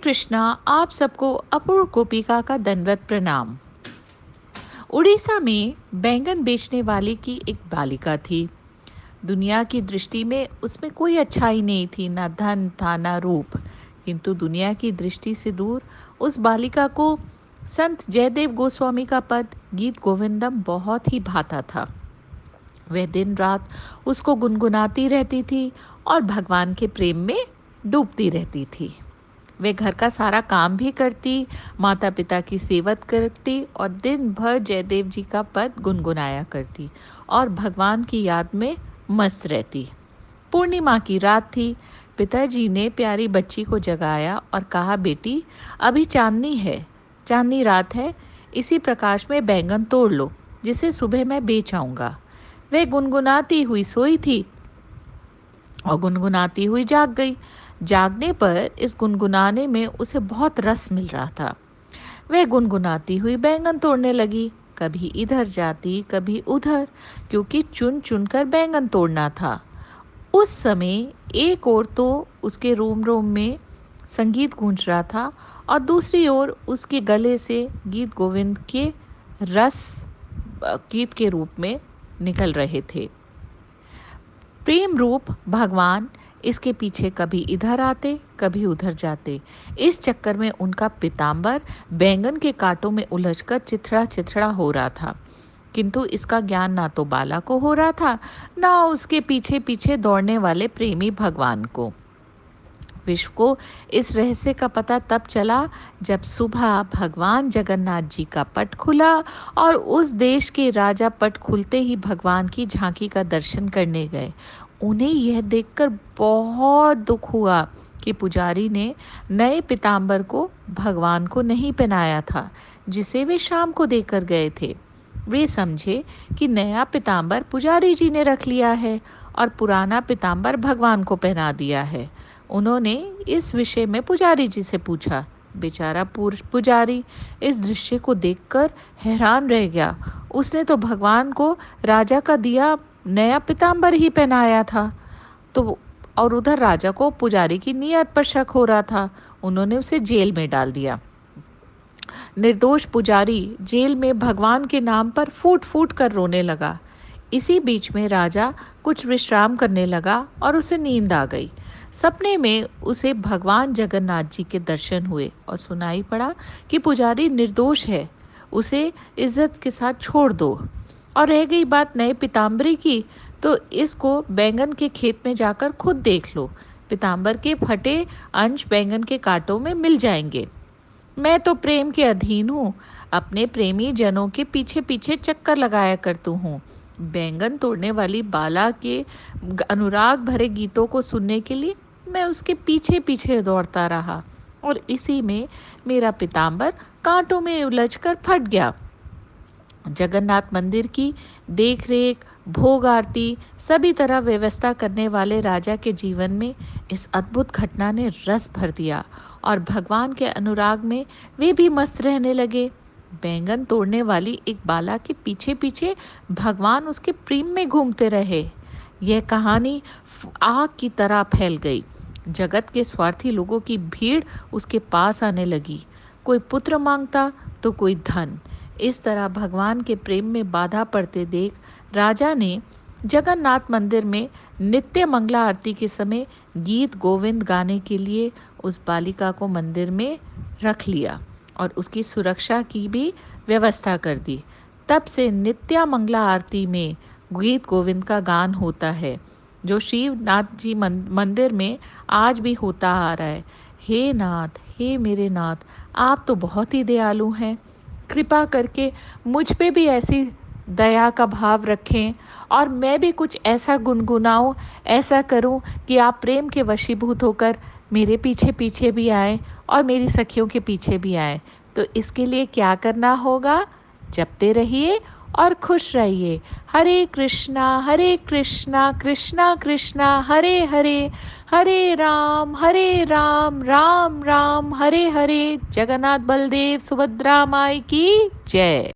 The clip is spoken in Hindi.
कृष्णा। आप सबको अपूर्व गोपिका का दंडवत प्रणाम। उड़ीसा में बैंगन बेचने वाली की एक बालिका थी। दुनिया की दृष्टि में उसमें कोई अच्छाई नहीं थी, ना धन था ना रूप। किंतु दुनिया की दृष्टि से दूर उस बालिका को संत जयदेव गोस्वामी का पद गीत गोविंदम बहुत ही भाता था। वह दिन रात उसको गुनगुनाती रहती थी और भगवान के प्रेम में डूबती रहती थी। वे घर का सारा काम भी करती, माता पिता की सेवत करती और दिन भर जयदेव जी का पद गुनगुनाया करती और भगवान की याद में मस्त रहती। पूर्णिमा की रात थी। पिताजी ने प्यारी बच्ची को जगाया और कहा, बेटी अभी चांदनी है, चांदनी रात है, इसी प्रकाश में बैंगन तोड़ लो जिसे सुबह मैं बेच आऊंगा। वह गुनगुनाती हुई सोई थी और गुनगुनाती हुई जाग गई। जागने पर इस गुनगुनाने में उसे बहुत रस मिल रहा था। वह गुनगुनाती हुई बैंगन तोड़ने लगी, कभी इधर जाती कभी उधर, क्योंकि चुन चुन कर बैंगन तोड़ना था। उस समय एक ओर तो उसके रोम रोम में संगीत गूंज रहा था और दूसरी ओर उसके गले से गीत गोविंद के रस गीत के रूप में निकल रहे थे। प्रेम रूप भगवान इसके पीछे कभी इधर आते कभी उधर जाते। इस चक्कर में उनका पीताम्बर बैंगन के कांटों में उलझकर चिथड़ा चिथड़ा हो रहा था। किंतु इसका ज्ञान ना तो बाला को हो रहा था, ना उसके पीछे पीछे दौड़ने वाले प्रेमी भगवान को। विश्व को इस रहस्य का पता तब चला जब सुबह भगवान जगन्नाथ जी का पट खुला और उस देश के राजा पट खुलते ही भगवान की झांकी का दर्शन करने गए। उन्हें यह देखकर बहुत दुख हुआ कि पुजारी ने नए पीताम्बर को भगवान को नहीं पहनाया था, जिसे वे शाम को देकर गए थे। वे समझे कि नया पीताम्बर पुजारी जी ने रख लिया है और पुराना पीताम्बर भगवान को पहना दिया है। उन्होंने इस विषय में पुजारी जी से पूछा। बेचारा पुजारी इस दृश्य को देखकर हैरान रह गया। उसने तो भगवान को राजा का दिया नया पीताम्बर ही पहनाया था, तो और उधर राजा को पुजारी की नीयत पर शक हो रहा था। उन्होंने उसे जेल में डाल दिया। निर्दोष पुजारी जेल में भगवान के नाम पर फूट फूट कर रोने लगा। इसी बीच में राजा कुछ विश्राम करने लगा और उसे नींद आ गई। सपने में उसे भगवान जगन्नाथ जी के दर्शन हुए और सुनाई पड़ा कि पुजारी निर्दोष है, उसे इज्जत के साथ छोड़ दो। और रह गई बात नए पीताम्बरी की, तो इसको बैंगन के खेत में जाकर खुद देख लो। पीताम्बर के फटे अंश बैंगन के कांटों में मिल जाएंगे। मैं तो प्रेम के अधीन हूँ, अपने प्रेमी जनों के पीछे पीछे चक्कर लगाया करती हूँ। बैंगन तोड़ने वाली बाला के अनुराग भरे गीतों को सुनने के लिए मैं उसके पीछे पीछे दौड़ता रहा और इसी में मेरा पीताम्बर कांटों में उलझकर फट गया। जगन्नाथ मंदिर की देख रेख, भोग आरती, सभी तरह व्यवस्था करने वाले राजा के जीवन में इस अद्भुत घटना ने रस भर दिया और भगवान के अनुराग में वे भी मस्त रहने लगे। बैंगन तोड़ने वाली एक बाला के पीछे पीछे भगवान उसके प्रेम में घूमते रहे। यह कहानी आग की तरह फैल गई। जगत के स्वार्थी लोगों की भीड़ उसके पास आने लगी। कोई पुत्र मांगता तो कोई धन। इस तरह भगवान के प्रेम में बाधा पड़ते देख राजा ने जगन्नाथ मंदिर में नित्य मंगला आरती के समय गीत गोविंद गाने के लिए उस बालिका को मंदिर में रख लिया और उसकी सुरक्षा की भी व्यवस्था कर दी। तब से नित्य मंगला आरती में गीत गोविंद का गान होता है, जो शिवनाथ जी मंदिर में आज भी होता आ रहा है। हे नाथ, हे मेरे नाथ, आप तो बहुत ही दयालु हैं, कृपा करके मुझ पे भी ऐसी दया का भाव रखें और मैं भी कुछ ऐसा गुनगुनाऊं, ऐसा करूं कि आप प्रेम के वशीभूत होकर मेरे पीछे पीछे भी आएं और मेरी सखियों के पीछे भी आएं। तो इसके लिए क्या करना होगा? जपते रहिए और खुश रहिए। हरे कृष्णा कृष्णा कृष्णा हरे हरे, हरे राम राम राम हरे हरे। जगन्नाथ बलदेव सुभद्रा माई की जय।